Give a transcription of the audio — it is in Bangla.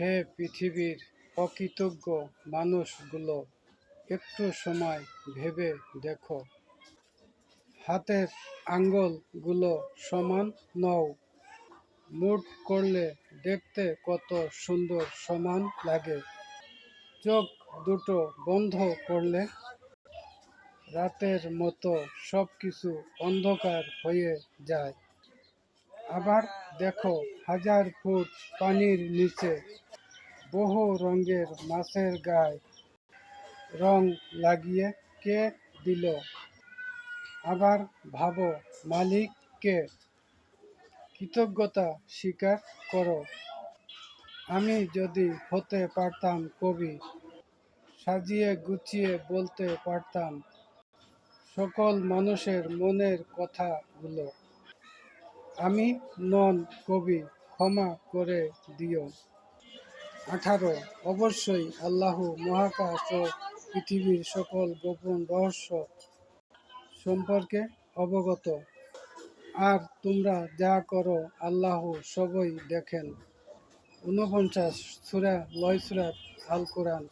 হে পৃথিবীর অকৃতজ্ঞ মানুষগুলো, একটু সময় ভেবে দেখো, হাতের আঙ্গুলগুলো সমান নও। মুঠ করলে দেখতে কত সুন্দর সমান লাগে। চোখ দুটো বন্ধ করলে রাতের মতো সব কিছু অন্ধকার হয়ে যায়। আবার দেখো, 1000 ফুট পানির নিচে বহু রঙের মাছের গায়ে রং লাগিয়ে কে দিল? আবার ভাবো, মালিক কে? কৃতজ্ঞতা স্বীকার করো। আমি যদি হতে পারতাম কবি, সাজিয়ে গুছিয়ে বলতে পারতাম সকল মানুষের মনের কথাগুলো। আমি নন কবি, ক্ষমা করে দিও। 18, অবশ্যই আল্লাহ মহাকাশ ও পৃথিবীর সকল গোপন রহস্য সম্পর্কে অবগত, আর তোমরা যা করো আল্লাহ সবই দেখেন। 49, সূরা 9 আল কোরআন।